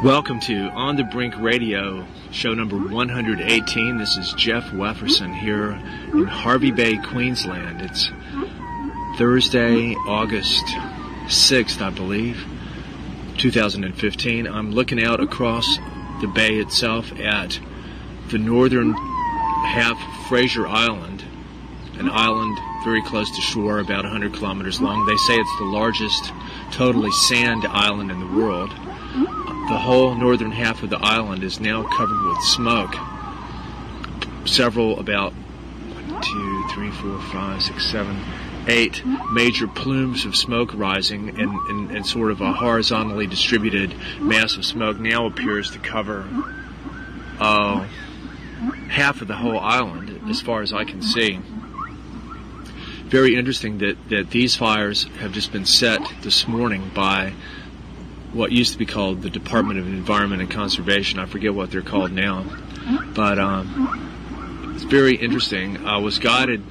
Welcome to On the Brink Radio, show number 118. This is Jeff Wefferson here in Hervey Bay, Queensland. It's Thursday, August 6th, I believe, 2015. I'm looking out across the bay itself at the northern half of Fraser Island, an island very close to shore, about 100 kilometers long. They say it's the largest totally sand island in the world. The whole northern half of the island is now covered with smoke. Several, about 1, 2, 3, 4, 5, 6, 7, 8 major plumes of smoke rising, and sort of a horizontally distributed mass of smoke now appears to cover half of the whole island, as far as I can see. Very interesting that these fires have just been set this morning by what used to be called the Department of Environment and Conservation. I forget what they're called now. But it's very interesting. I was guided.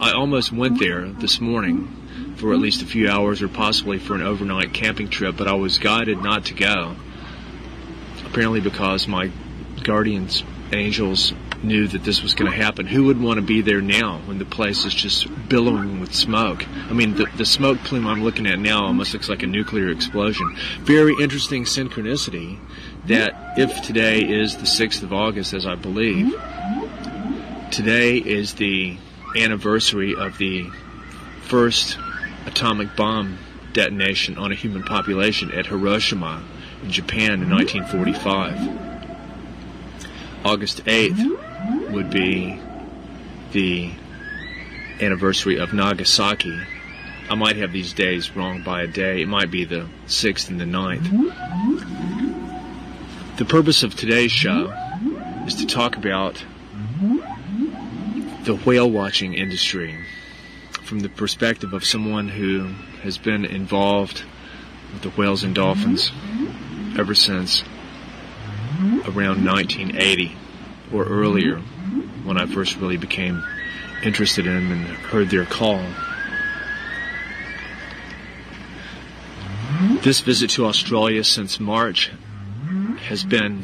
I almost went there this morning for at least a few hours, or possibly for an overnight camping trip, but I was guided not to go. Apparently because my guardians, angels, knew that this was going to happen. Who would want to be there now when the place is just billowing with smoke? I mean, the smoke plume I'm looking at now almost looks like a nuclear explosion. Very interesting synchronicity that if today is the 6th of August, as I believe, today is the anniversary of the first atomic bomb detonation on a human population at Hiroshima in Japan in 1945. August 8th would be the anniversary of Nagasaki. I might have these days wrong by a day. It might be the 6th and the 9th. The purpose of today's show is to talk about the whale watching industry from the perspective of someone who has been involved with the whales and dolphins ever since around 1980 or earlier, when I first really became interested in them and heard their call. This visit to Australia since March has been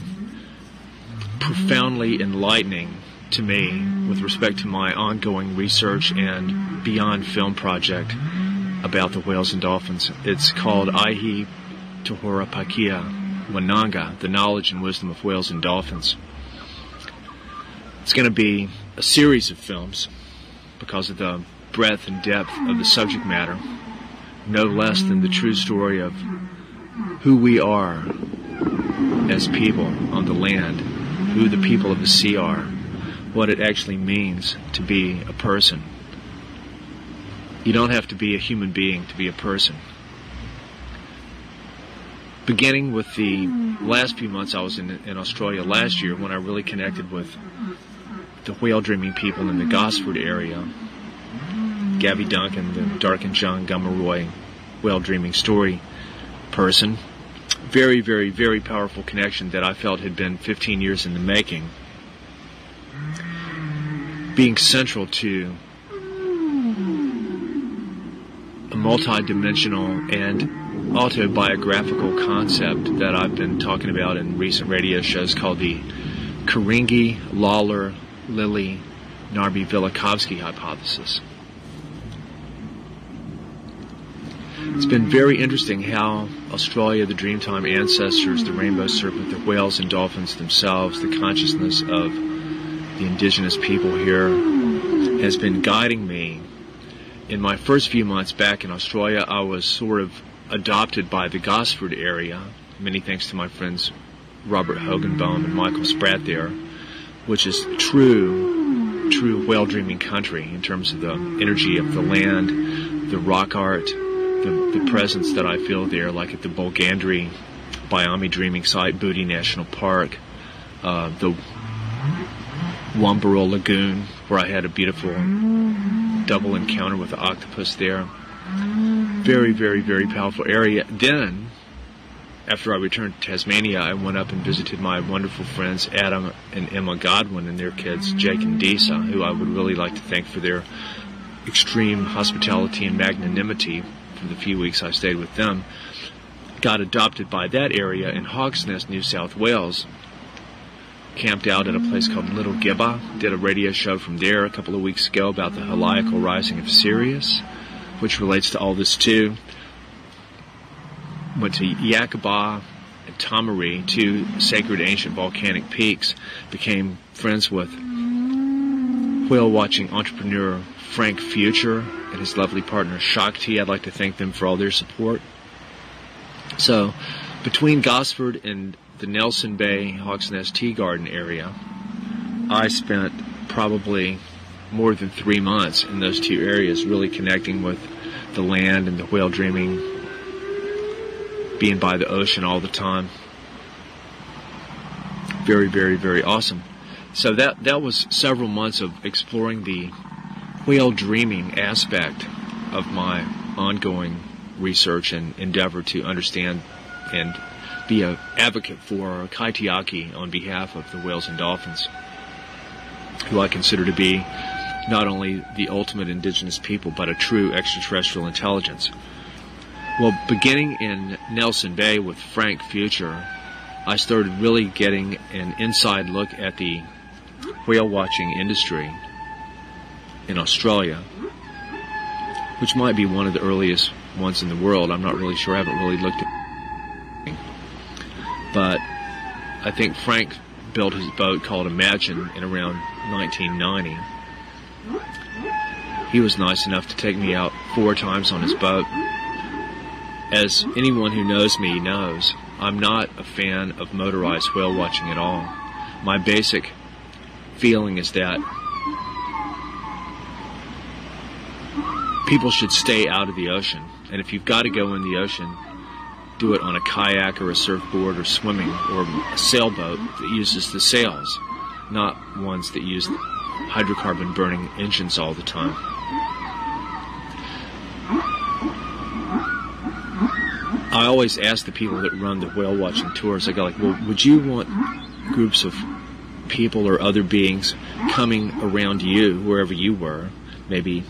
profoundly enlightening to me with respect to my ongoing research and Beyond Film project about the whales and dolphins. It's called Aihi Tohora Pakia Wananga, the knowledge and wisdom of whales and dolphins. It's going to be a series of films because of the breadth and depth of the subject matter, no less than the true story of who we are as people on the land, who the people of the sea are, what it actually means to be a person. You don't have to be a human being to be a person. Beginning with the last few months I was in Australia last year, when I really connected with the whale dreaming people in the Gosford area, Gabby Duncan, the Dark and John Gummeroy whale dreaming story person. Very, very, very powerful connection that I felt had been 15 years in the making, being central to a multi-dimensional and autobiographical concept that I've been talking about in recent radio shows called the Karingi, Lawler, Lilly, Narby, Velikovsky hypothesis. It's been very interesting how Australia, the Dreamtime ancestors, the rainbow serpent, the whales and dolphins themselves, the consciousness of the indigenous people here has been guiding me. In my first few months back in Australia, I was sort of adopted by the Gosford area, many thanks to my friends Robert Hogenbaum and Michael Spratt there, which is true whale dreaming country in terms of the energy of the land, the rock art, the presence that I feel there, like at the Bulgandri Biami dreaming site, Booty National Park, the Wambarrel Lagoon, where I had a beautiful double encounter with the octopus there. Very, very, very powerful area. Then, after I returned to Tasmania, I went up and visited my wonderful friends Adam and Emma Godwin and their kids, Jake and Disa, who I would really like to thank for their extreme hospitality and magnanimity for the few weeks I stayed with them. got adopted by that area in Hawksnest, New South Wales. Camped out at a place called Little Gibba. Did a radio show from there a couple of weeks ago about the heliacal rising of Sirius, which relates to all this too. Went to Yakaba and Tamari, two sacred ancient volcanic peaks. Became friends with whale-watching entrepreneur Frank Future and his lovely partner Shakti. I'd like to thank them for all their support. So, between Gosford and the Nelson Bay Hawksnest Tea Garden area, I spent probably more than 3 months in those two areas, really connecting with the land and the whale dreaming, being by the ocean all the time. Very, very, very awesome. So that was several months of exploring the whale dreaming aspect of my ongoing research and endeavor to understand and be an advocate for Kaitiaki on behalf of the whales and dolphins, who I consider to be not only the ultimate indigenous people, but a true extraterrestrial intelligence. Well, beginning in Nelson Bay with Frank Future, I started really getting an inside look at the whale watching industry in Australia, which might be one of the earliest ones in the world. I'm not really sure. I haven't really looked at it. But I think Frank built his boat called Imagine in around 1990. He was nice enough to take me out 4 times on his boat. As anyone who knows me knows, I'm not a fan of motorized whale watching at all. My basic feeling is that people should stay out of the ocean. And if you've got to go in the ocean, do it on a kayak or a surfboard or swimming or a sailboat that uses the sails, not ones that use hydrocarbon burning engines all the time. I always ask the people that run the whale watching tours, I go like, well, would you want groups of people or other beings coming around you wherever you were, maybe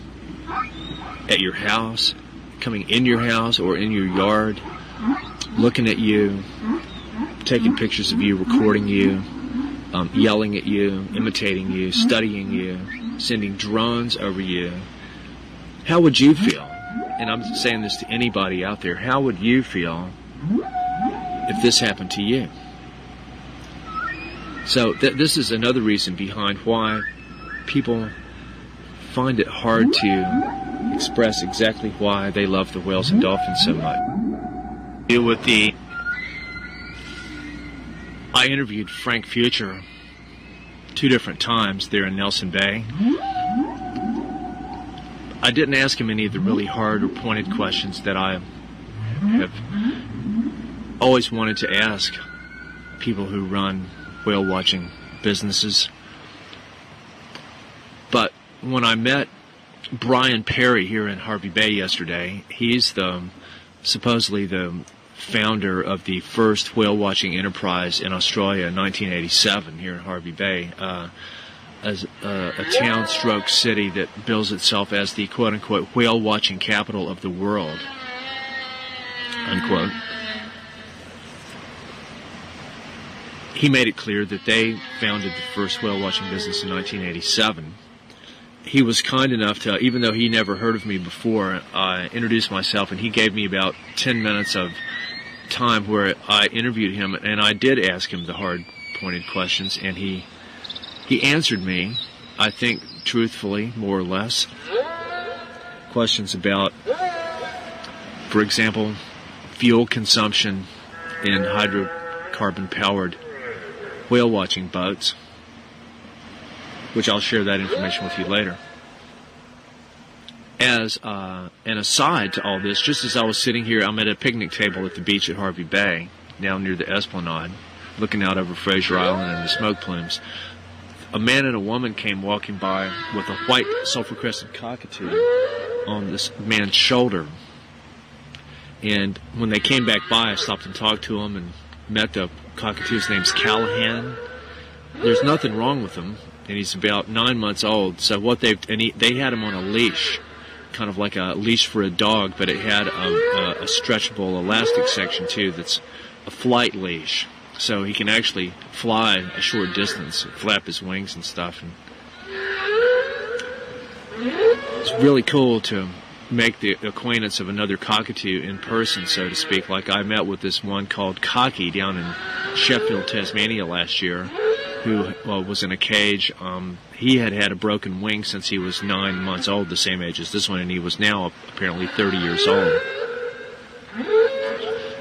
at your house, coming in your house or in your yard, looking at you, taking pictures of you, recording you, yelling at you, imitating you, studying you, sending drones over you? How would you feel? And I'm saying this to anybody out there. How would you feel if this happened to you? So this is another reason behind why people find it hard to express exactly why they love the whales and dolphins so much. I interviewed Frank Future 2 different times there in Nelson Bay. I didn't ask him any of the really hard or pointed questions that I have always wanted to ask people who run whale watching businesses. But when I met Brian Perry here in Harvey Bay yesterday, he's supposedly the founder of the first whale watching enterprise in Australia in 1987 here in Harvey Bay, as a town stroke city that bills itself as the quote-unquote whale watching capital of the world, unquote. He made it clear that they founded the first whale watching business in 1987. He was kind enough to, even though he never heard of me before, I introduced myself, and he gave me about 10 minutes of time where I interviewed him, and I did ask him the hard pointed questions, and he answered me, I think truthfully, more or less. Questions about, for example, fuel consumption in hydrocarbon-powered whale watching boats, which I'll share that information with you later. As an aside to all this, just as I was sitting here, I'm at a picnic table at the beach at Harvey Bay, down near the Esplanade, looking out over Fraser Island and the smoke plumes. A man and a woman came walking by with a white sulfur-crested cockatoo on this man's shoulder. And when they came back by, I stopped and talked to him and met the cockatoo's name's Callahan. There's nothing wrong with him, and he's about 9 months old. So what they had him on a leash, kind of like a leash for a dog, but it had a stretchable elastic section too that's a flight leash. So he can actually fly a short distance, flap his wings and stuff. And it's really cool to make the acquaintance of another cockatoo in person, so to speak. Like I met with this one called Cocky down in Sheffield, Tasmania last year, who was in a cage. He had had a broken wing since he was 9 months old, the same age as this one, and he was now apparently 30 years old.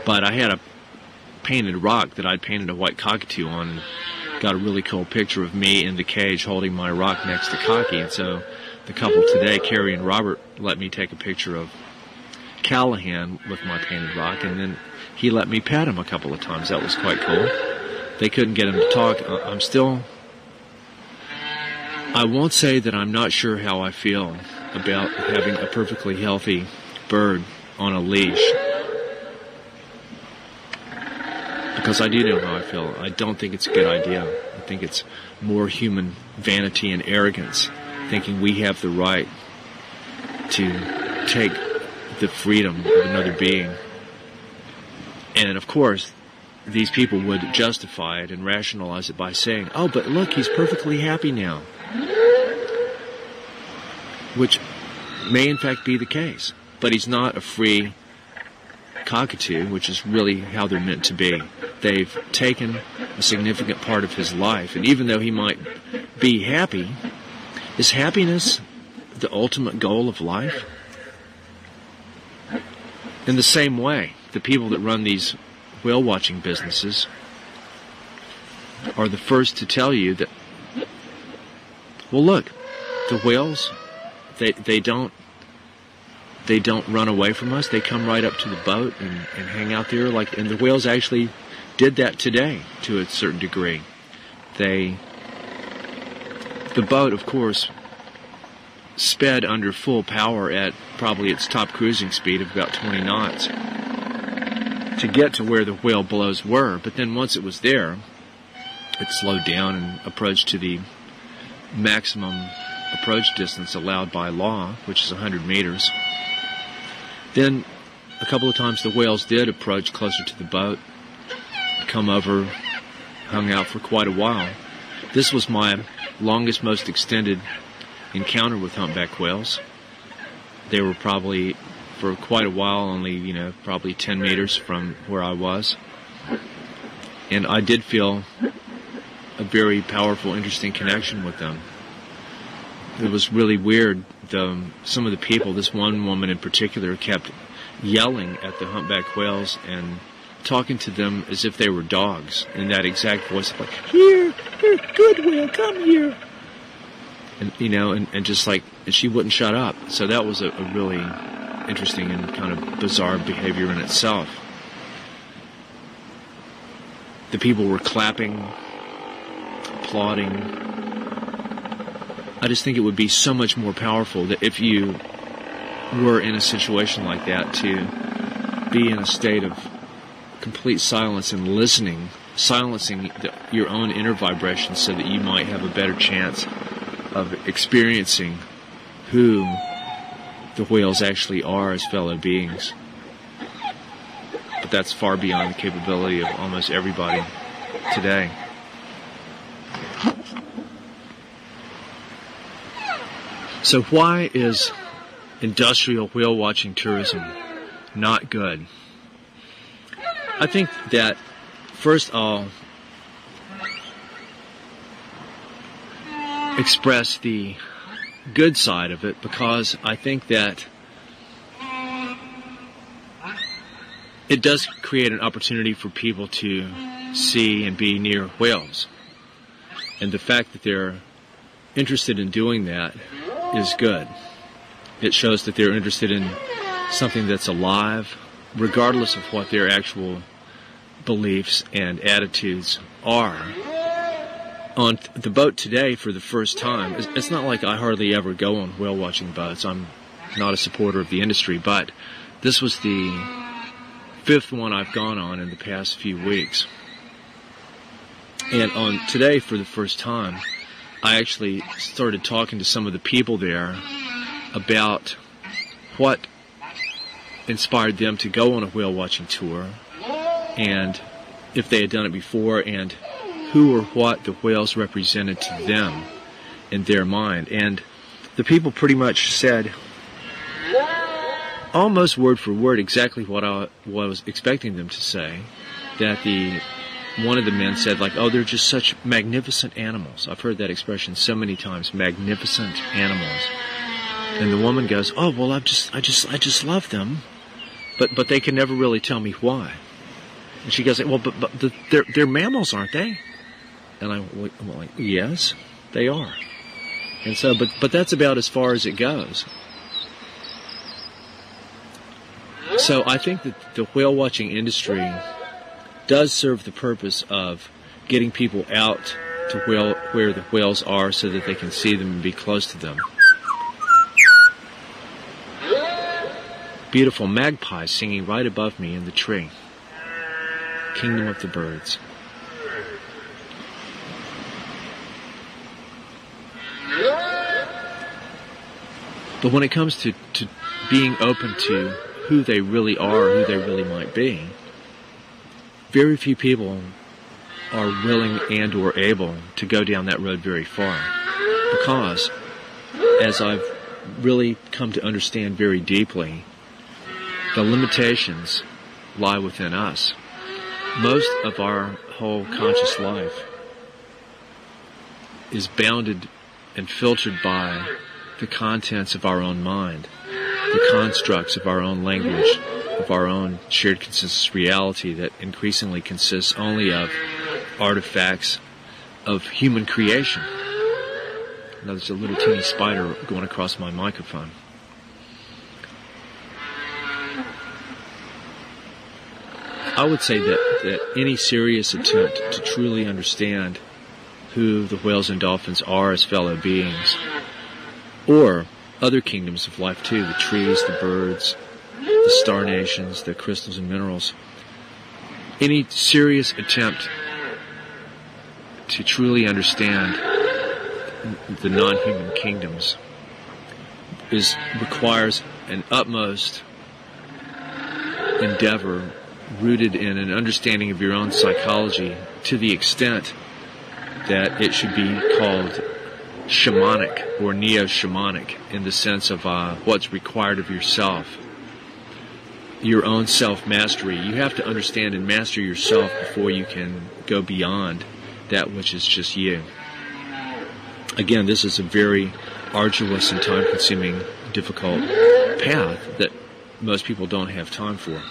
But I had a painted rock that I'd painted a white cockatoo on, and got a really cool picture of me in the cage holding my rock next to Cocky. And so the couple today, Carrie and Robert, let me take a picture of Callahan with my painted rock, and then he let me pet him a couple of times. That was quite cool. They couldn't get him to talk. I won't say that I'm not sure how I feel about having a perfectly healthy bird on a leash, because I do know how I feel. I don't think it's a good idea. I think it's more human vanity and arrogance, thinking we have the right to take the freedom of another being. And of course, these people would justify it and rationalize it by saying, oh, but look, he's perfectly happy now. Which may in fact be the case. But he's not a free cockatoo, which is really how they're meant to be. They've taken a significant part of his life, and even though he might be happy, is happiness the ultimate goal of life? In the same way, the people that run these whale watching businesses are the first to tell you that, well, look, the whales, they don't run away from us. They come right up to the boat and hang out there. And the whales actually did that today to a certain degree. The boat, of course, sped under full power at probably its top cruising speed of about 20 knots to get to where the whale blows were. But then once it was there, it slowed down and approached to the maximum approach distance allowed by law, which is 100 meters. Then a couple of times the whales did approach closer to the boat, come over, hung out for quite a while. This was my longest, most extended encounter with humpback whales. They were probably, for quite a while, only, probably 10 meters from where I was. And I did feel a very powerful, interesting connection with them. It was really weird. Some of the people, this one woman in particular, kept yelling at the humpback whales and talking to them as if they were dogs in that exact voice, like, here, good whale, come here. And and just like, and she wouldn't shut up. So that was a really interesting and kind of bizarre behavior in itself. The people were clapping, applauding. I just think it would be so much more powerful that if you were in a situation like that, to be in a state of complete silence and silencing your own inner vibrations, so that you might have a better chance of experiencing who the whales actually are as fellow beings. But that's far beyond the capability of almost everybody today. So why is industrial whale watching tourism not good? I think that first I'll express the good side of it, because I think that it does create an opportunity for people to see and be near whales. And the fact that they're interested in doing that is good. It shows that they're interested in something that's alive, regardless of what their actual beliefs and attitudes are. On the boat today, for the first time, it's not like I hardly ever go on whale watching boats. I'm not a supporter of the industry, but this was the 5th one I've gone on in the past few weeks. And on today, for the first time, I actually started talking to some of the people there about what inspired them to go on a whale watching tour, and if they had done it before, and who or what the whales represented to them in their mind. And the people pretty much said, almost word for word, exactly what I was expecting them to say. That one of the men said, like, oh, they're just such magnificent animals. I've heard that expression so many times, magnificent animals. And the woman goes, oh, well, I just love them, but they can never really tell me why. And she goes, well, but they're mammals, aren't they? And I'm like, yes, they are. And so, but that's about as far as it goes. So I think that the whale watching industry does serve the purpose of getting people out to where the whales are so that they can see them and be close to them. Beautiful magpies singing right above me in the tree. Kingdom of the birds. But when it comes to being open to who they really are, who they really might be, very few people are willing and or able to go down that road very far. Because, as I've really come to understand very deeply, the limitations lie within us. Most of our whole conscious life is bounded and filtered by the contents of our own mind, the constructs of our own language, of our own shared consensus reality that increasingly consists only of artifacts of human creation. Now there's a little teeny spider going across my microphone. I would say that any serious attempt to truly understand who the whales and dolphins are as fellow beings, or other kingdoms of life too, the trees, the birds, the star nations, the crystals and minerals, any serious attempt to truly understand the non-human kingdoms requires an utmost endeavor rooted in an understanding of your own psychology, to the extent that it should be called shamanic or neo-shamanic, in the sense of what's required of yourself, your own self-mastery. You have to understand and master yourself before you can go beyond that which is just you. Again, this is a very arduous and time-consuming, difficult path that most people don't have time for.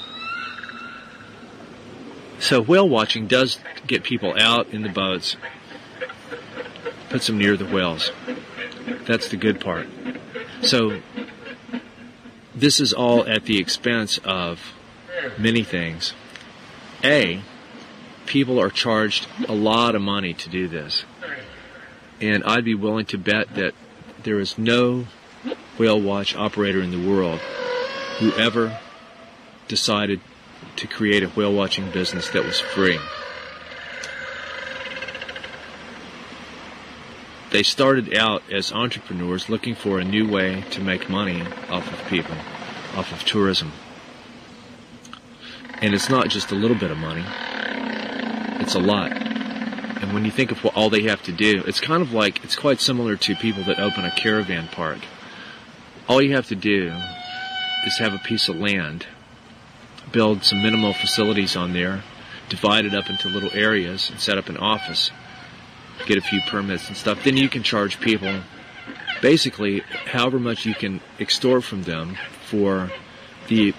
So whale watching does get people out in the boats, puts them near the whales. That's the good part. So this is all at the expense of many things. A, people are charged a lot of money to do this. And I'd be willing to bet that there is no whale watch operator in the world who ever decided to create a whale watching business that was free. They started out as entrepreneurs looking for a new way to make money off of people, off of tourism. And it's not just a little bit of money, it's a lot. And when you think of what all they have to do, it's kind of like, it's quite similar to people that open a caravan park. All you have to do is have a piece of land, build some minimal facilities on there, divide it up into little areas, and set up an office, get a few permits and stuff. Then you can charge people basically however much you can extort from them for the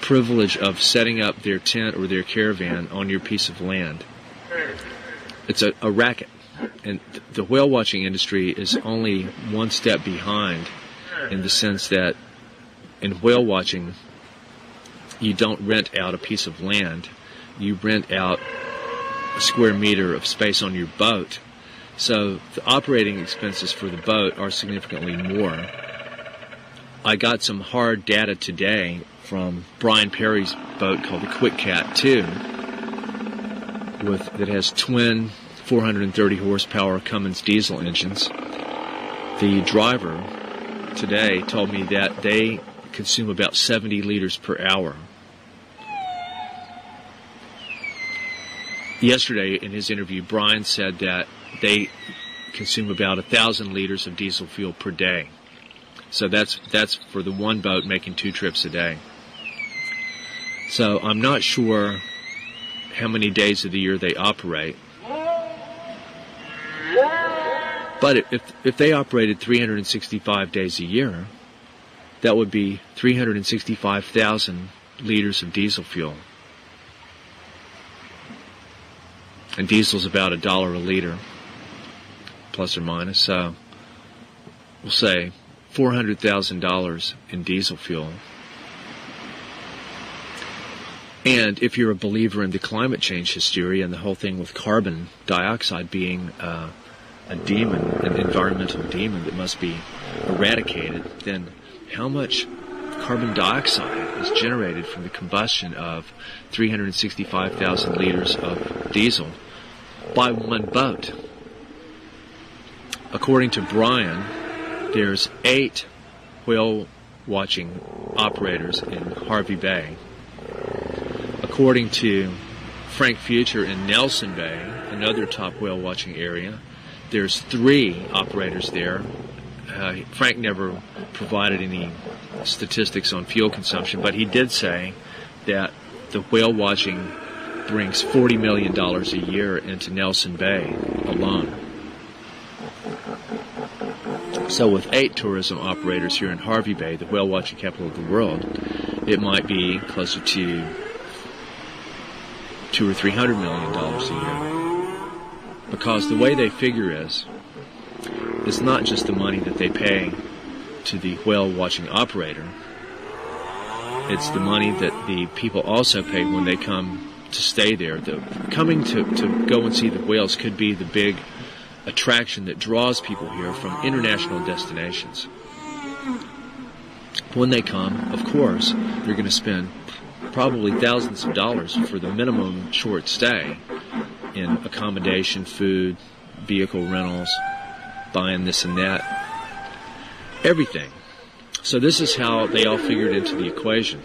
privilege of setting up their tent or their caravan on your piece of land. It's a racket. And the whale watching industry is only one step behind, in the sense that in whale watching, you don't rent out a piece of land. You rent out a square meter of space on your boat. So the operating expenses for the boat are significantly more. I got some hard data today from Brian Perry's boat called the Quick Cat 2, that has twin 430 horsepower Cummins diesel engines. The driver today told me that they consume about 70 liters per hour. Yesterday, in his interview, Brian said that they consume about 1,000 liters of diesel fuel per day. So that's for the one boat making 2 trips a day. So I'm not sure how many days of the year they operate. But if they operated 365 days a year, that would be 365,000 liters of diesel fuel. And diesel's about $1 a liter, plus or minus. So we'll say $400,000 in diesel fuel. And if you're a believer in the climate change hysteria and the whole thing with carbon dioxide being a demon, an environmental demon that must be eradicated, then how much carbon dioxide is generated from the combustion of 365,000 liters of diesel by one boat? According to Brian, there's 8 whale watching operators in Harvey Bay. According to Frank Future in Nelson Bay, another top whale watching area, there's 3 operators there. Frank never provided any statistics on fuel consumption, but he did say that the whale watching brings $40 million a year into Nelson Bay alone. So with 8 tourism operators here in Harvey Bay, the whale watching capital of the world, it might be closer to $200 or $300 million a year. Because the way they figure is, it's not just the money that they pay to the whale watching operator, it's the money that the people also pay when they come to stay there. Coming to go and see the whales could be the big attraction that draws people here from international destinations. When they come, of course, they're going to spend probably thousands of dollars for the minimum short stay in accommodation, food, vehicle rentals, buying this and that, everything. So this is how they all figured into the equation.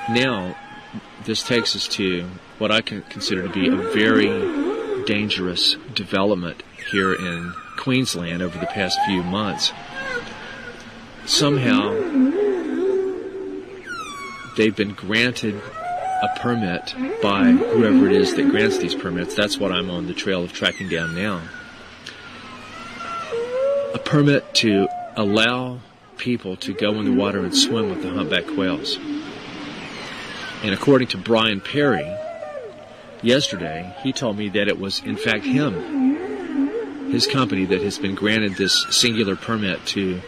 Now, this takes us to what I can consider to be a very dangerous development here in Queensland over the past few months. Somehow, they've been granted a permit by whoever it is that grants these permits. That's what I'm on the trail of tracking down now. A permit to allow people to go in the water and swim with the humpback whales. And according to Brian Perry, yesterday, he told me that it was, in fact, his company that has been granted this singular permit to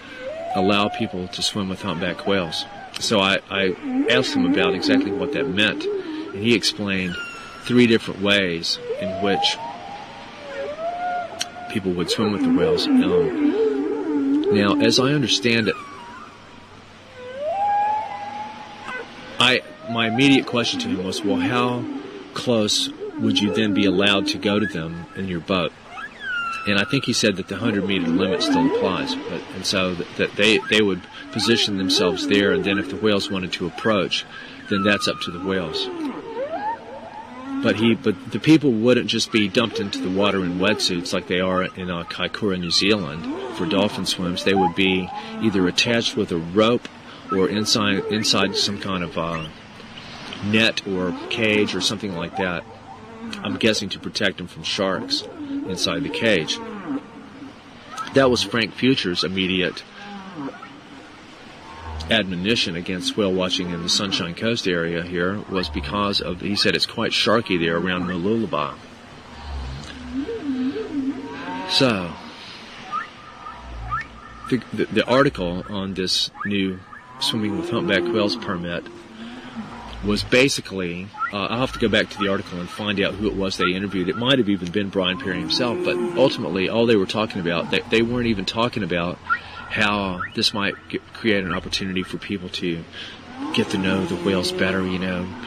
allow people to swim with humpback whales. So I asked him about exactly what that meant, and he explained 3 different ways in which people would swim with the whales. Now, as I understand it, my immediate question to him was, well, how close would you then be allowed to go to them in your boat? And I think he said that the 100-meter limit still applies, and so that they would position themselves there, and then if the whales wanted to approach, then that's up to the whales. But the people wouldn't just be dumped into the water in wetsuits like they are in Kaikoura, New Zealand for dolphin swims. They would be either attached with a rope or inside some kind of net or cage or something like that. I'm guessing to protect them from sharks inside the cage. That was Frank Future's immediate admonition against whale watching in the Sunshine Coast area here, was because of, he said it's quite sharky there around Mooloolaba. So, the article on this new swimming with humpback whales permit was basically, I'll have to go back to the article and find out who it was they interviewed. It might have even been Brian Perry himself, but ultimately all they were talking about, they weren't even talking about how this might create an opportunity for people to get to know the whales better,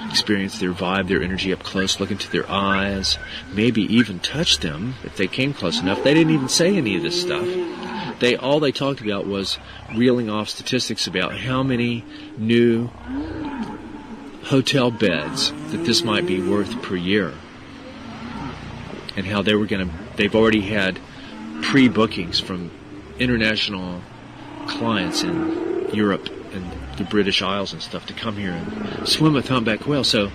experience their vibe, their energy up close, look into their eyes, maybe even touch them if they came close enough. They didn't even say any of this stuff. All they talked about was reeling off statistics about how many new hotel beds that this might be worth per year, and how they've already had pre-bookings from international clients in Europe and the British Isles and stuff to come here and swim with humpback whales. So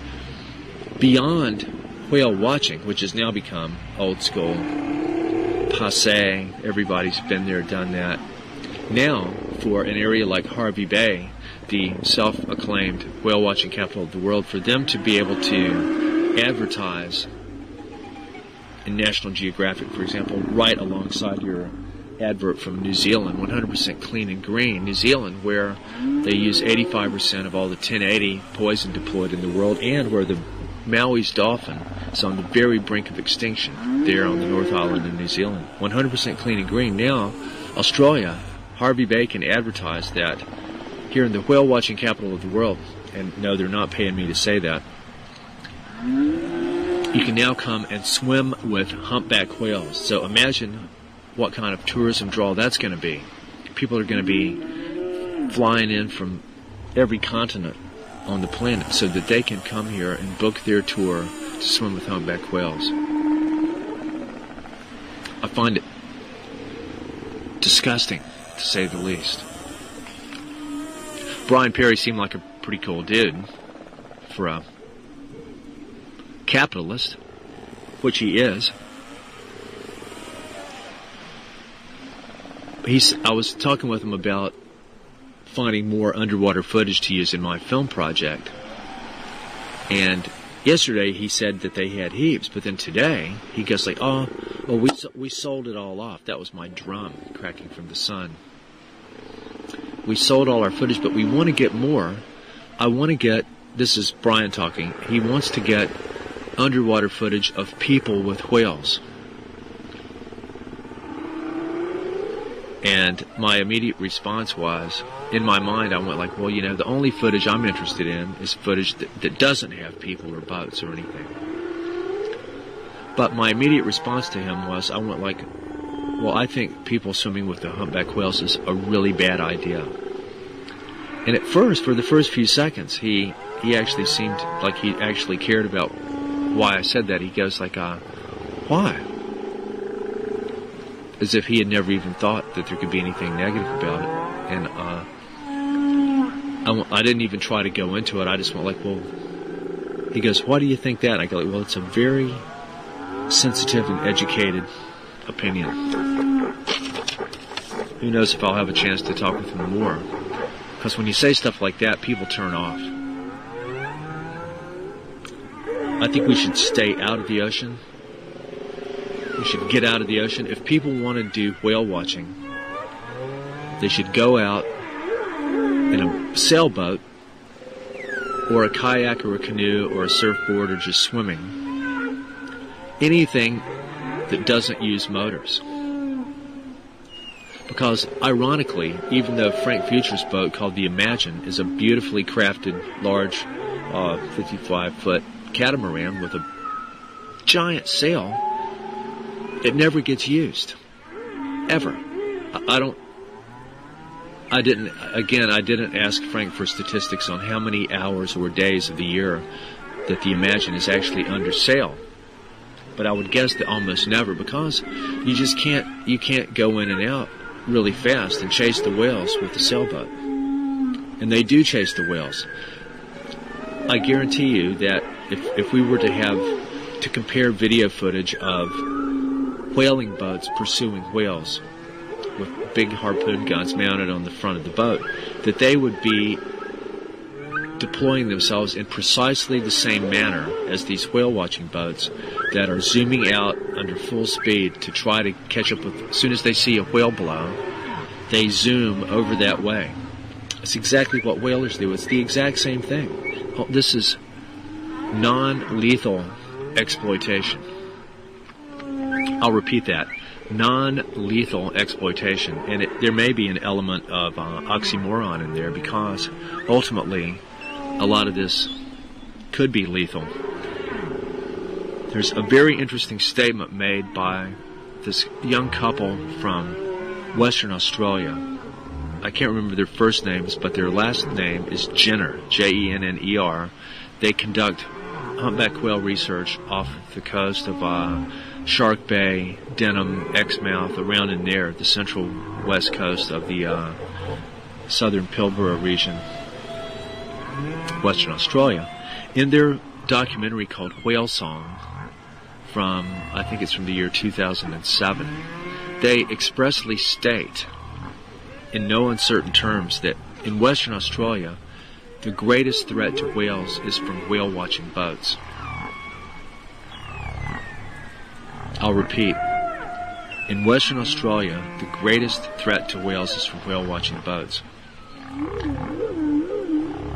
beyond whale watching, which has now become old school, passé, everybody's been there, done that. Now, for an area like Harvey Bay, the self-acclaimed whale watching capital of the world, for them to be able to advertise in National Geographic, for example, right alongside your advert from New Zealand, 100% clean and green, New Zealand, where they use 85% of all the 1080 poison deployed in the world, and where the Maui's dolphin is on the very brink of extinction there on the North Island in New Zealand. 100% clean and green. Now, Australia, Harvey Bay can advertise that here in the whale watching capital of the world, and no, they're not paying me to say that, you can now come and swim with humpback whales. So imagine what kind of tourism draw that's going to be. People are going to be flying in from every continent on the planet so that they can come here and book their tour to swim with humpback whales. I find it disgusting, to say the least. Brian Perry seemed like a pretty cool dude for a capitalist, which he is. I was talking with him about finding more underwater footage to use in my film project. And yesterday he said that they had heaps, but then today he goes like, well, we sold it all off. That was my drum cracking from the sun. We sold all our footage, but we want to get more. This is Brian talking, he wants to get underwater footage of people with whales. And my immediate response was, in my mind, I went like, well, the only footage I'm interested in is footage that doesn't have people or boats or anything. But my immediate response to him was, I went like, well, I think people swimming with the humpback whales is a really bad idea. And at first, for the first few seconds, he actually seemed like he actually cared about why I said that. He goes like, why? As if he had never even thought that there could be anything negative about it. And I didn't even try to go into it. I just went like, well, he goes, why do you think that? And I go like, well, it's a very sensitive and educated opinion. Who knows if I'll have a chance to talk with him more. Because when you say stuff like that, people turn off. I think we should stay out of the ocean. We should get out of the ocean. If people want to do whale watching, they should go out in a sailboat or a kayak or a canoe or a surfboard or just swimming. Anything that doesn't use motors. Because, ironically, even though Frank Future's boat called the Imagine is a beautifully crafted, large, 55-foot catamaran with a giant sail, it never gets used. Ever. I didn't ask Frank for statistics on how many hours or days of the year that the Imagine is actually under sail. But I would guess that almost never, because you can't go in and out really fast and chase the whales with the sailboat. And they do chase the whales. I guarantee you that if we were to compare video footage of whaling boats pursuing whales with big harpoon guns mounted on the front of the boat, that they would be deploying themselves in precisely the same manner as these whale watching boats that are zooming out under full speed to try to catch up with. As soon as they see a whale blow, they zoom over that way. It's exactly what whalers do. It's the exact same thing. This is non-lethal exploitation. I'll repeat that. non-lethal exploitation, and there may be an element of oxymoron in there, because ultimately a lot of this could be lethal. There's a very interesting statement made by this young couple from Western Australia. I can't remember their first names, but their last name is Jenner, Jenner. They conduct humpback whale research off the coast of Shark Bay, Denham, Exmouth, around in there, the central west coast of the southern Pilbara region, Western Australia. In their documentary called Whale Song, I think it's from the year 2007, they expressly state in no uncertain terms that in Western Australia, the greatest threat to whales is from whale-watching boats. I'll repeat. In Western Australia, the greatest threat to whales is from whale-watching boats.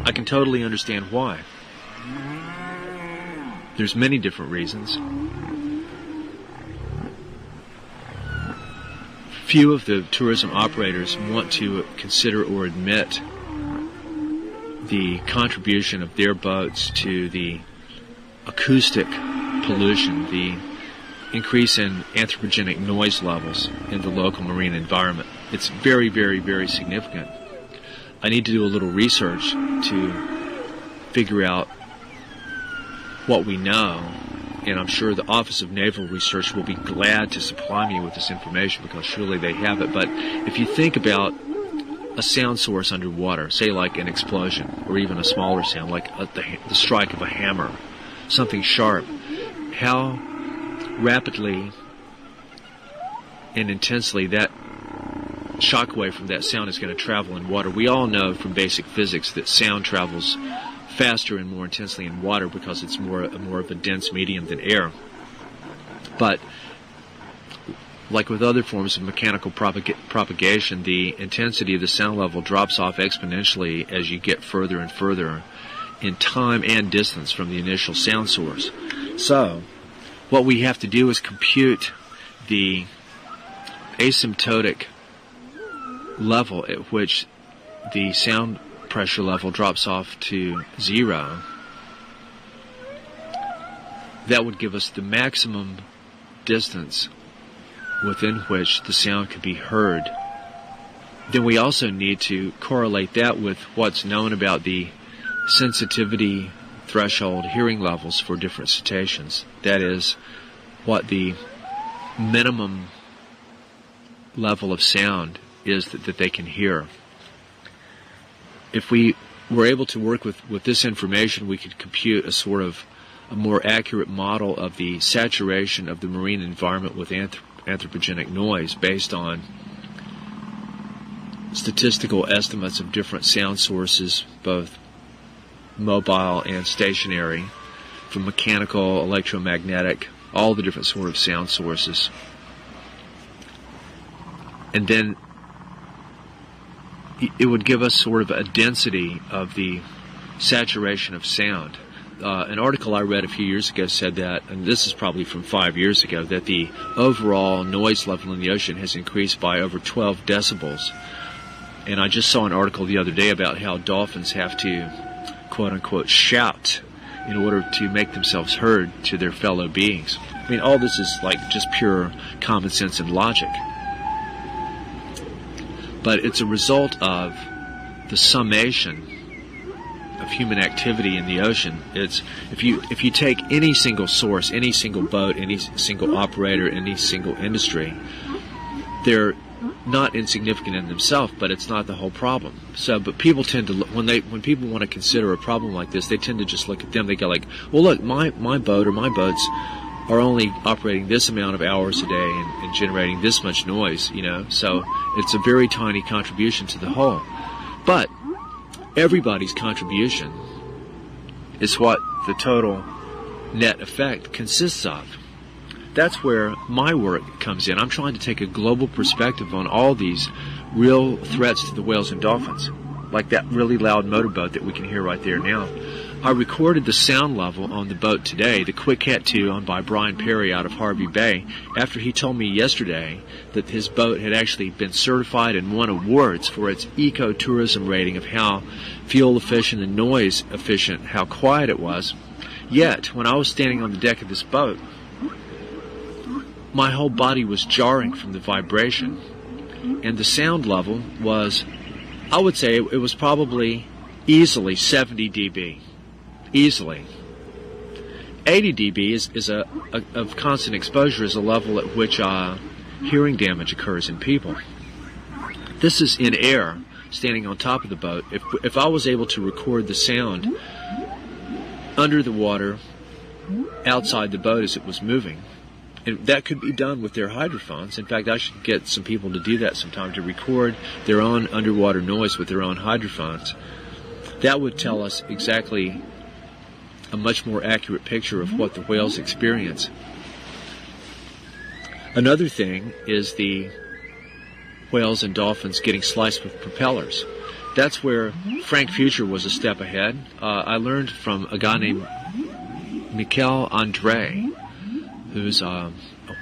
I can totally understand why. There's many different reasons. Few of the tourism operators want to consider or admit the contribution of their boats to the acoustic pollution, the increase in anthropogenic noise levels in the local marine environment. It's very, very, very significant. I need to do a little research to figure out what we know, and I'm sure the Office of Naval Research will be glad to supply me with this information, because surely they have it. But if you think about a sound source underwater, say like an explosion, or even a smaller sound like the strike of a hammer, something sharp, how rapidly and intensely that shockwave from that sound is going to travel in water. We all know from basic physics that sound travels faster and more intensely in water because it's more of a dense medium than air. But like with other forms of mechanical propagation, the intensity of the sound level drops off exponentially as you get further and further in time and distance from the initial sound source. So what we have to do is compute the asymptotic level at which the sound pressure level drops off to zero. That would give us the maximum distance within which the sound could be heard. Then we also need to correlate that with what's known about the sensitivity threshold hearing levels for different cetaceans. That is, what the minimum level of sound is that they can hear. If we were able to work with this information, we could compute a more accurate model of the saturation of the marine environment with anthropogenic noise based on statistical estimates of different sound sources, both mobile and stationary, from mechanical, electromagnetic, all the different sort of sound sources. And then it would give us sort of a density of the saturation of sound. An article I read a few years ago said that, and this is probably from 5 years ago, that the overall noise level in the ocean has increased by over 12 decibels. And I just saw an article the other day about how dolphins have to, quote-unquote, shout in order to make themselves heard to their fellow beings. I mean, all this is like just pure common sense and logic. But it's a result of the summation of human activity in the ocean. It's if you take any single source, any single boat, any single operator, any single industry, they're not insignificant in themselves, but it's not the whole problem. So, but people tend to when people want to consider a problem like this, they tend to just look at them. They go like, well, look, my boat or my boats are only operating this amount of hours a day and generating this much noise, so it's a very tiny contribution to the whole. But everybody's contribution is what the total net effect consists of. That's where my work comes in. I'm trying to take a global perspective on all these real threats to the whales and dolphins, like that really loud motorboat that we can hear right there now. I recorded the sound level on the boat today, the Quick Cat 2 owned by Brian Perry out of Harvey Bay, after he told me yesterday that his boat had actually been certified and won awards for its eco-tourism rating of how fuel efficient and noise efficient, how quiet it was. Yet, when I was standing on the deck of this boat, my whole body was jarring from the vibration, and the sound level was, I would say it was probably easily 70 dB. Easily. 80 dB is of constant exposure is a level at which hearing damage occurs in people. This is in air, standing on top of the boat. If I was able to record the sound under the water, outside the boat as it was moving, and that could be done with their hydrophones. In fact, I should get some people to do that sometime, to record their own underwater noise with their own hydrophones. That would tell us exactly a much more accurate picture of what the whales experience. Another thing is the whales and dolphins getting sliced with propellers. That's where Frank Future was a step ahead. I learned from a guy named Michael Andre, who's a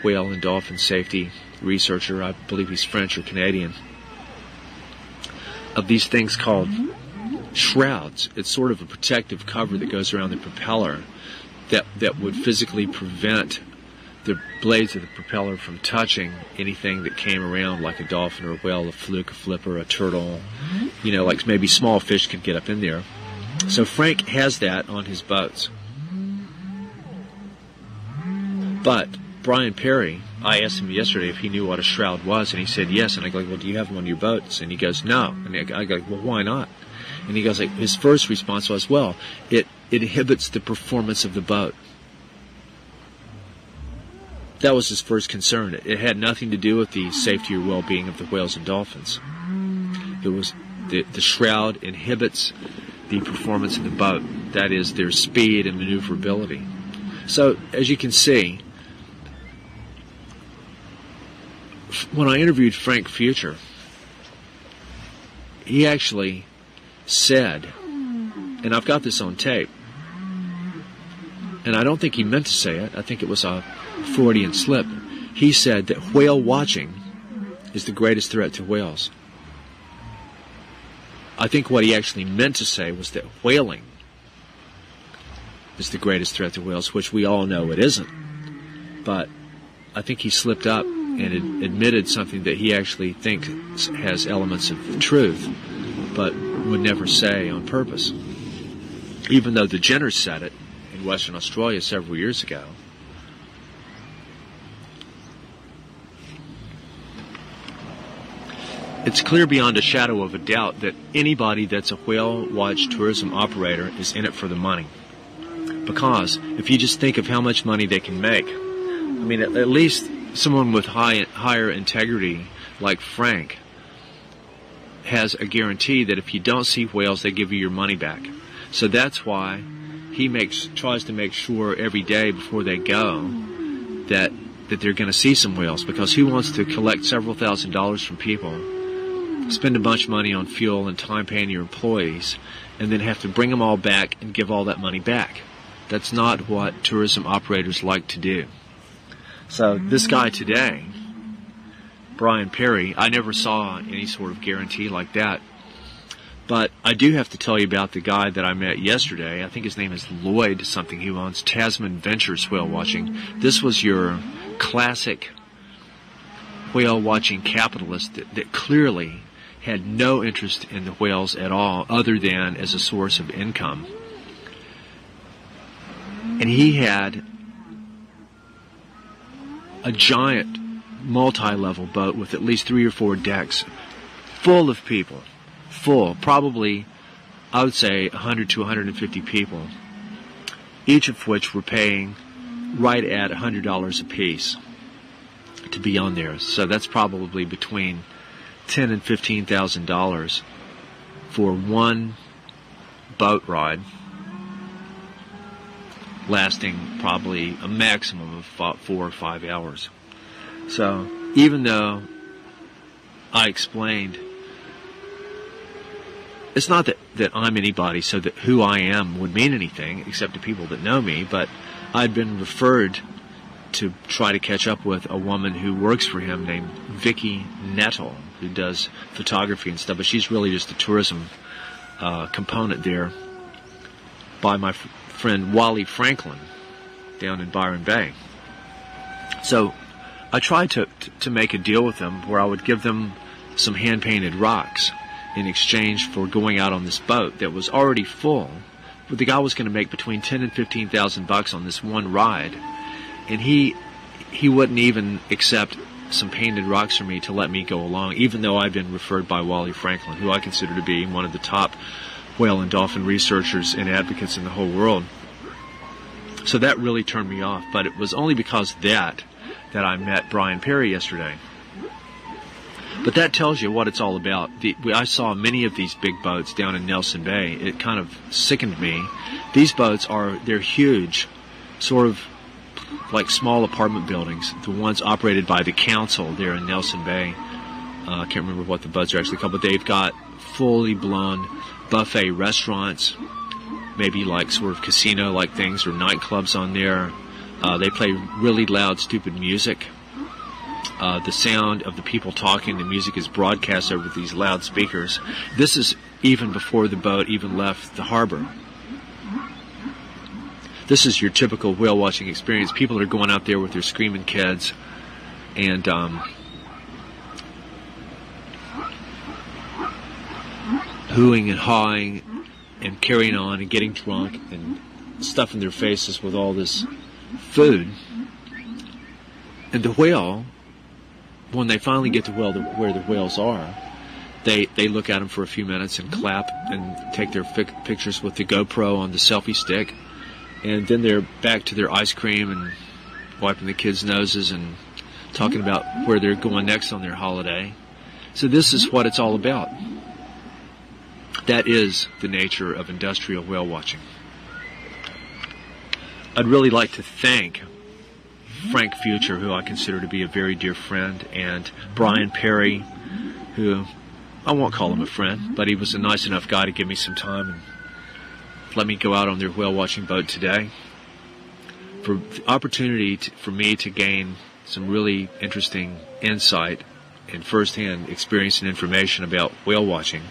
whale and dolphin safety researcher. I believe he's French or Canadian. Of these things called shrouds. It's sort of a protective cover that goes around the propeller that would physically prevent the blades of the propeller from touching anything that came around, like a dolphin or a whale, a fluke, a flipper, a turtle. Like maybe small fish could get up in there. So Frank has that on his boats. But Brian Perry, I asked him yesterday if he knew what a shroud was, and he said yes. And I go, well, do you have them on your boats? And he goes, no. And I go, well, why not? And he goes, his first response was, well, it inhibits the performance of the boat. That was his first concern. It had nothing to do with the safety or well-being of the whales and dolphins. It was the shroud inhibits the performance of the boat. That is, their speed and maneuverability. So, as you can see, when I interviewed Frank Future, he actually said, and I've got this on tape, and I don't think he meant to say it, I think it was a Freudian slip. He said that whale watching is the greatest threat to whales. I think what he actually meant to say was that whaling is the greatest threat to whales, which we all know it isn't. But I think he slipped up and admitted something that he actually thinks has elements of truth, but would never say on purpose. Even though the Jenners said it in Western Australia several years ago. It's clear beyond a shadow of a doubt that anybody that's a whale watch tourism operator is in it for the money. Because if you just think of how much money they can make, I mean, at least someone with higher integrity like Frank has a guarantee that if you don't see whales, they give you your money back. So that's why he tries to make sure every day before they go that they're going to see some whales, because he wants to collect several $1,000s from people, spend a bunch of money on fuel and time paying your employees, and then have to bring them all back and give all that money back. That's not what tourism operators like to do. So this guy today, Brian Perry, I never saw any sort of guarantee like that. But I do have to tell you about the guy that I met yesterday. I think his name is Lloyd something. He owns Tasman Ventures Whale Watching. This was your classic whale watching capitalist that clearly had no interest in the whales at all, other than as a source of income. And he had a giant multi-level boat with at least 3 or 4 decks full of people. Full, probably, I would say 100 to 150 people, each of which were paying right at $100 a piece to be on there. So that's probably between $10,000 and $15,000 for one boat ride, lasting probably a maximum of 4 or 5 hours. So even though I explained it's not that I'm anybody, so that who I am would mean anything, except to people that know me, but I'd been referred to try to catch up with a woman who works for him named Vicky Nettle, who does photography and stuff, but she's really just a tourism component there, by my friend Wally Franklin down in Byron Bay. So I tried to make a deal with them where I would give them some hand-painted rocks in exchange for going out on this boat that was already full, but the guy was going to make between $10,000 and $15,000 on this one ride, and he wouldn't even accept some painted rocks from me to let me go along, even though I'd been referred by Wally Franklin, who I consider to be one of the top whale and dolphin researchers and advocates in the whole world. So that really turned me off, but it was only because of that I met Brian Perry yesterday. But that tells you what it's all about. I saw many of these big boats down in Nelson Bay. It kind of sickened me. These boats they're huge, sort of like small apartment buildings, the ones operated by the council there in Nelson Bay. I can't remember what the boats are actually called, but they've got fully blown buffet restaurants, maybe like sort of casino-like things or nightclubs on there. They play really loud, stupid music. The sound of the people talking, the music is broadcast over these loudspeakers. This is even before the boat even left the harbor. This is your typical whale watching experience. People are going out there with their screaming kids and hooing and hawing and carrying on and getting drunk and stuffing their faces with all this food. And the whale, when they finally get to where the whales are, they look at them for a few minutes and clap and take their pictures with the GoPro on the selfie stick, and then they're back to their ice cream and wiping the kids' noses and talking about where they're going next on their holiday. So this is what it's all about. That is the nature of industrial whale watching. I'd really like to thank Frank Future, who I consider to be a very dear friend, and Brian Perry, who I won't call him a friend, but he was a nice enough guy to give me some time and let me go out on their whale watching boat today. For the opportunity for me to gain some really interesting insight and first-hand experience and information about whale watching.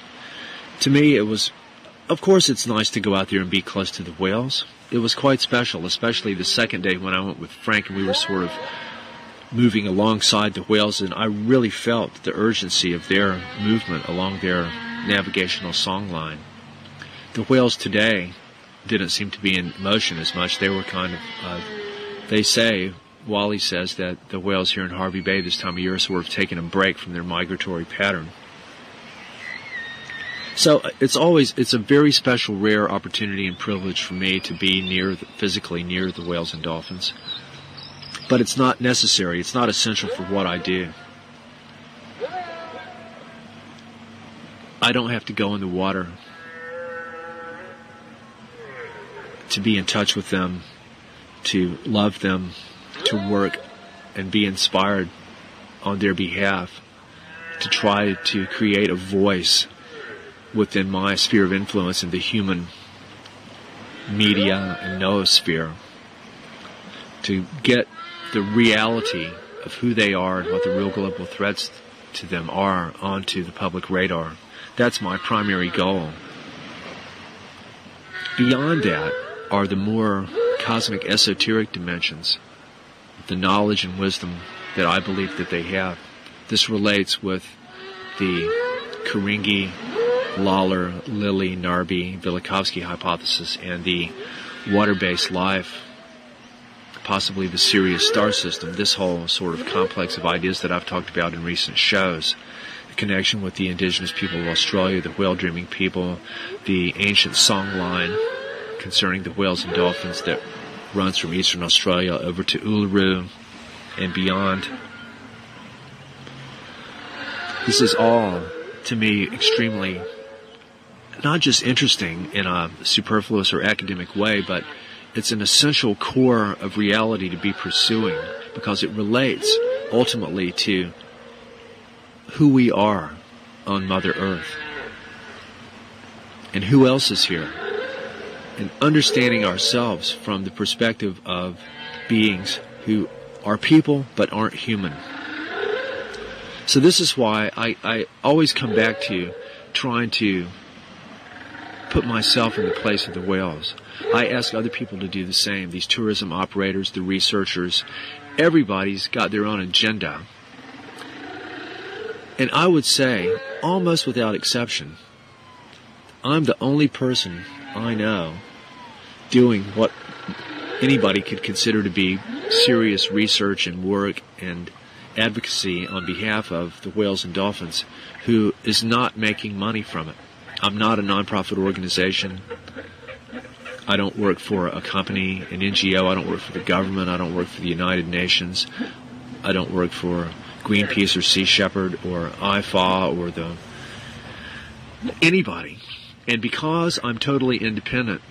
To me, it was, of course it's nice to go out there and be close to the whales. It was quite special, especially the second day when I went with Frank and we were sort of moving alongside the whales, and I really felt the urgency of their movement along their navigational song line. The whales today didn't seem to be in motion as much. They were kind of, Wally says that the whales here in Harvey Bay this time of year are sort of taking a break from their migratory pattern. So it's a very special, rare opportunity and privilege for me to be physically near the whales and dolphins. But it's not necessary. It's not essential for what I do. I don't have to go in the water to be in touch with them, to love them, to work and be inspired on their behalf, to try to create a voice within my sphere of influence in the human media and noosphere, to get the reality of who they are and what the real global threats to them are onto the public radar. That's my primary goal. Beyond that are the more cosmic esoteric dimensions, the knowledge and wisdom that I believe that they have. This relates with the Karingi, Lawler, Lilly, Narby, Velikovsky hypothesis and the water-based life, possibly the Sirius star system, this whole sort of complex of ideas that I've talked about in recent shows. The connection with the indigenous people of Australia, the whale-dreaming people, the ancient song line concerning the whales and dolphins that runs from eastern Australia over to Uluru and beyond. This is all, to me, extremely not just interesting in a superfluous or academic way, but it's an essential core of reality to be pursuing because it relates ultimately to who we are on Mother Earth. And who else is here? And understanding ourselves from the perspective of beings who are people but aren't human. So this is why I always come back to trying to put myself in the place of the whales. I ask other people to do the same. These tourism operators, the researchers, everybody's got their own agenda. And I would say, almost without exception, I'm the only person I know doing what anybody could consider to be serious research and work and advocacy on behalf of the whales and dolphins who is not making money from it. I'm not a nonprofit organization. I don't work for a company, an NGO. I don't work for the government. I don't work for the United Nations. I don't work for Greenpeace or Sea Shepherd or IFA or anybody. And because I'm totally independent,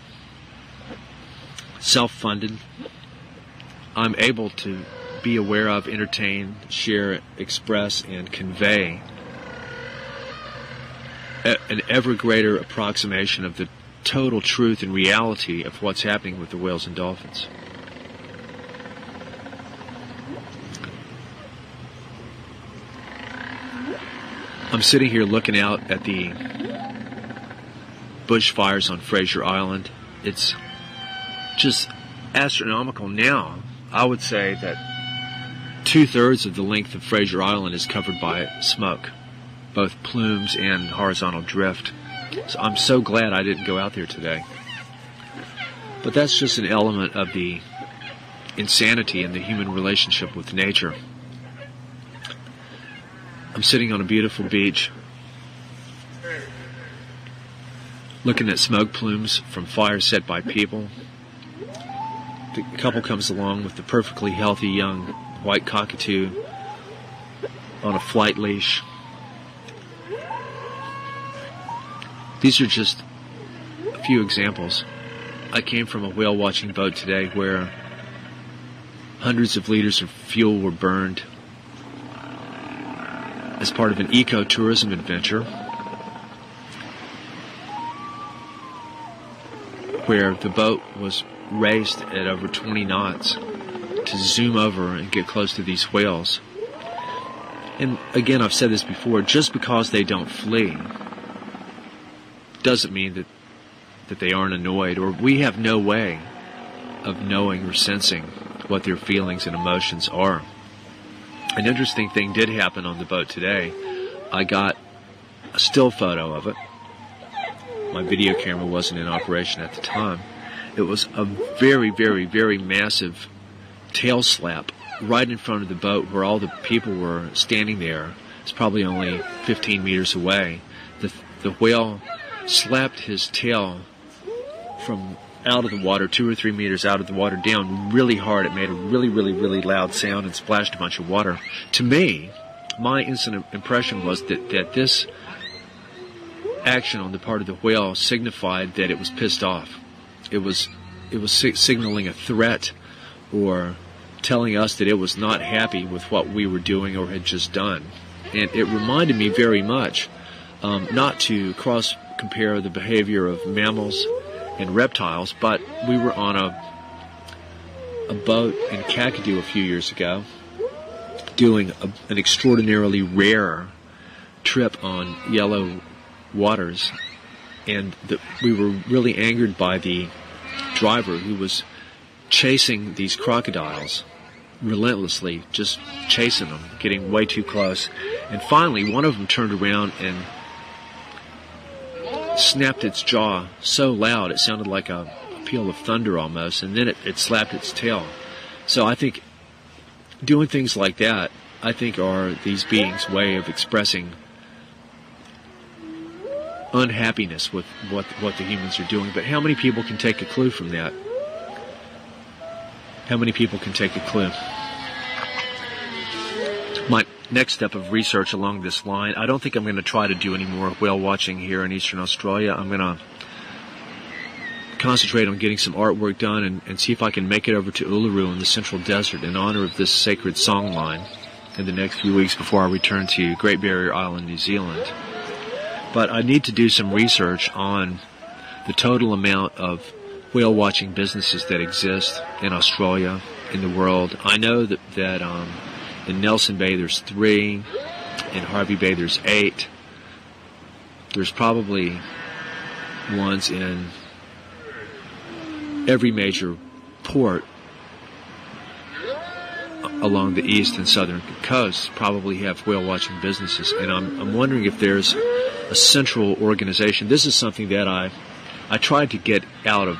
self-funded, I'm able to be aware of, entertain, share, express, and convey an ever greater approximation of the total truth and reality of what's happening with the whales and dolphins. I'm sitting here looking out at the bushfires on Fraser Island. It's just astronomical now. I would say that 2/3 of the length of Fraser Island is covered by smoke, both plumes and horizontal drift. So I'm so glad I didn't go out there today. But that's just an element of the insanity in the human relationship with nature. I'm sitting on a beautiful beach, looking at smoke plumes from fires set by people. The couple comes along with the perfectly healthy young white cockatoo on a flight leash. These are just a few examples. I came from a whale watching boat today where hundreds of liters of fuel were burned as part of an eco-tourism adventure where the boat was raced at over 20 knots to zoom over and get close to these whales. And again, I've said this before, just because they don't flee doesn't mean that they aren't annoyed, or we have no way of knowing or sensing what their feelings and emotions are. An interesting thing did happen on the boat today. I got a still photo of it. My video camera wasn't in operation at the time. It was a very, very, very massive tail slap right in front of the boat where all the people were standing there. It's probably only 15 meters away. The whale slapped his tail from out of the water, 2 or 3 meters out of the water, down really hard. It made a really, really, really loud sound and splashed a bunch of water. To me, my instant impression was that this action on the part of the whale signified that it was pissed off. It was signaling a threat or telling us that it was not happy with what we were doing or had just done. And it reminded me very much, not to cross-compare the behavior of mammals and reptiles, but we were on a boat in Kakadu a few years ago doing an extraordinarily rare trip on yellow waters, and we were really angered by the driver who was chasing these crocodiles relentlessly, just chasing them, getting way too close. And finally, one of them turned around and snapped its jaw so loud it sounded like a peal of thunder almost, and then it slapped its tail. So I think doing things like that, I think, are these beings' way of expressing unhappiness with what the humans are doing. But how many people can take a clue from that? How many people can take a clue? My next step of research along this line, I don't think I'm going to try to do any more whale watching here in Eastern Australia. I'm going to concentrate on getting some artwork done and see if I can make it over to Uluru in the Central Desert in honor of this sacred song line in the next few weeks before I return to Great Barrier Island, New Zealand. But I need to do some research on the total amount of whale watching businesses that exist in Australia, in the world. I know that in Nelson Bay there's 3, in Harvey Bay there's 8. There's probably ones in every major port along the east and southern coasts probably have whale watching businesses, and I'm wondering if there's a central organization. This is something that I tried to get out of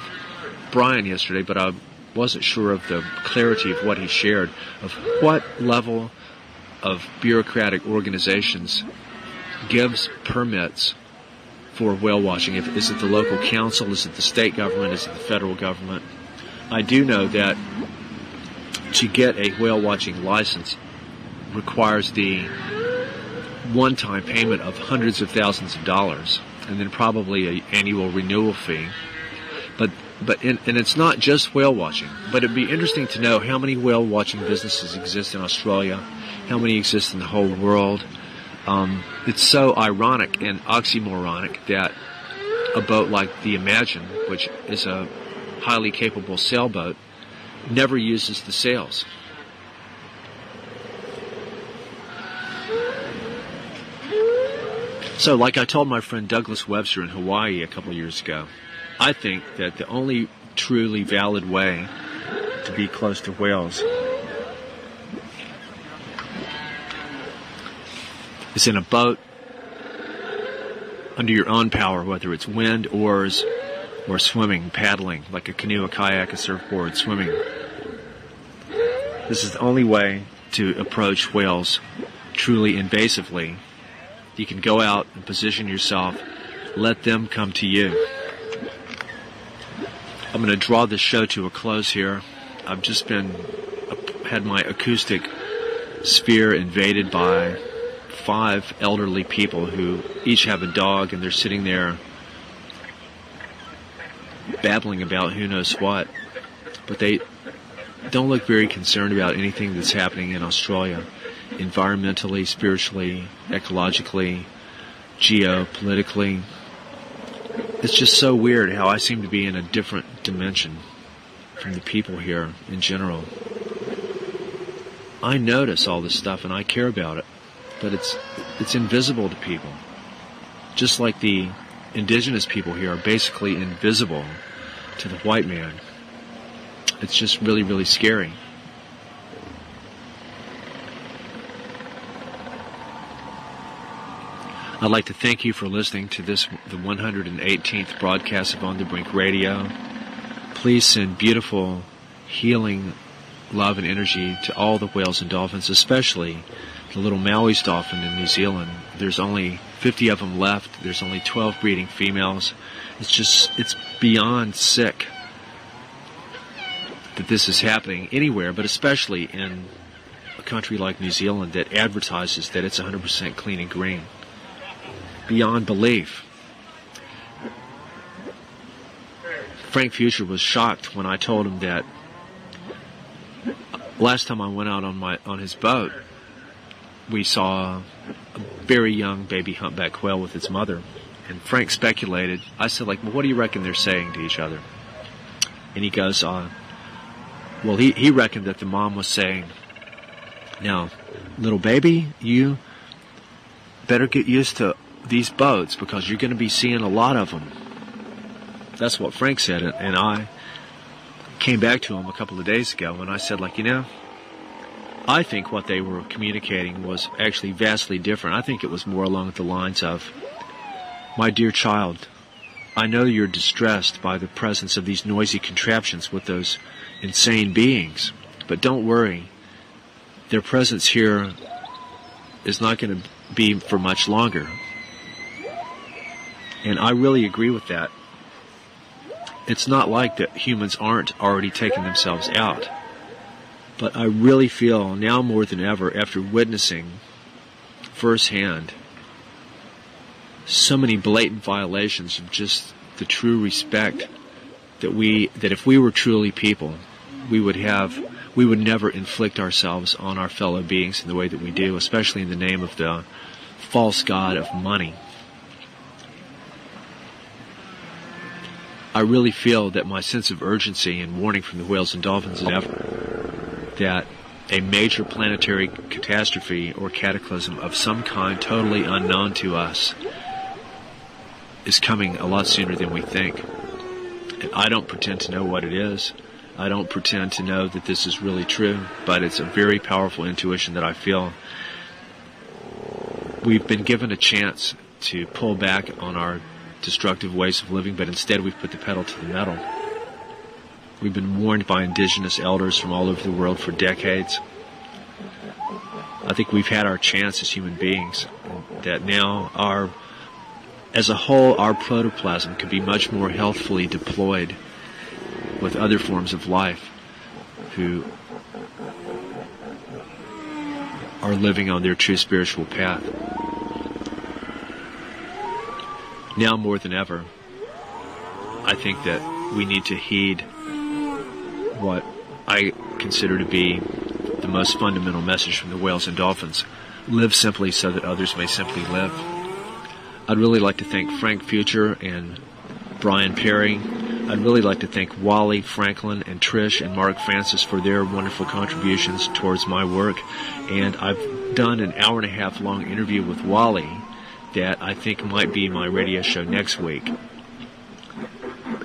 Brian yesterday, but I wasn't sure of the clarity of what he shared, of what level of bureaucratic organizations gives permits for whale watching. Is it the local council? Is it the state government? Is it the federal government? I do know that to get a whale watching license requires the one-time payment of hundreds of thousands of dollars, and then probably an annual renewal fee. And it's not just whale watching, but it'd be interesting to know how many whale watching businesses exist in Australia, how many exist in the whole world. It's so ironic and oxymoronic that a boat like the Imagine, which is a highly capable sailboat, never uses the sails. So, like I told my friend Douglas Webster in Hawaii a couple years ago, I think that the only truly valid way to be close to whales is in a boat under your own power, whether it's wind, oars, or swimming, paddling, like a canoe, a kayak, a surfboard, swimming. This is the only way to approach whales truly invasively. You can go out and position yourself, let them come to you. I'm going to draw this show to a close here. I've just had my acoustic sphere invaded by 5 elderly people who each have a dog, and they're sitting there babbling about who knows what, but they don't look very concerned about anything that's happening in Australia, environmentally, spiritually, ecologically, geopolitically. It's just so weird how I seem to be in a different dimension from the people here in general. I notice all this stuff and I care about it, but it's invisible to people. Just like the indigenous people here are basically invisible to the white man. It's just really, really scary. I'd like to thank you for listening to this, the 118th broadcast of On the Brink Radio. Please send beautiful, healing love and energy to all the whales and dolphins, especially the little Maui's dolphin in New Zealand. There's only 50 of them left. There's only 12 breeding females. It's beyond sick that this is happening anywhere, but especially in a country like New Zealand that advertises that it's 100% clean and green. Beyond belief. Frank Future was shocked when I told him that last time I went out on his boat, we saw a very young baby humpback whale with its mother. And Frank speculated. I said, well, what do you reckon they're saying to each other? And he goes, well, he reckoned that the mom was saying, now, little baby, you better get used to these boats because you're going to be seeing a lot of them. That's what Frank said, and I came back to him a couple of days ago and I said, I think what they were communicating was actually vastly different. I think it was more along the lines of, my dear child, I know you're distressed by the presence of these noisy contraptions with those insane beings, but don't worry. Their presence here is not going to be for much longer. And I really agree with that. It's not like that humans aren't already taking themselves out. But I really feel now more than ever, after witnessing firsthand so many blatant violations of just the true respect that if we were truly people, we would never inflict ourselves on our fellow beings in the way that we do, especially in the name of the false god of money. I really feel that my sense of urgency and warning from the whales and dolphins is ever that a major planetary catastrophe or cataclysm of some kind totally unknown to us is coming a lot sooner than we think. And I don't pretend to know what it is. I don't pretend to know that this is really true, but it's a very powerful intuition that I feel. We've been given a chance to pull back on our destructive ways of living, but instead we've put the pedal to the metal. We've been warned by indigenous elders from all over the world for decades. I think we've had our chance as human beings, that now as a whole, our protoplasm could be much more healthfully deployed with other forms of life who are living on their true spiritual path. Now more than ever, I think that we need to heed what I consider to be the most fundamental message from the whales and dolphins. Live simply so that others may simply live. I'd really like to thank Frank Future and Brian Perry. I'd really like to thank Wally, Franklin, and Trish and Mark Francis for their wonderful contributions towards my work. And I've done an hour-and-a-half long interview with Wally that I think might be my radio show next week.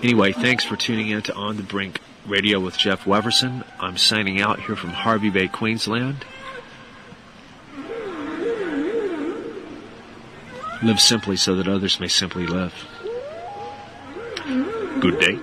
Anyway, thanks for tuning in to On the Brink Radio with Jeff Wefferson. I'm signing out here from Harvey Bay, Queensland. Live simply so that others may simply live. Good day.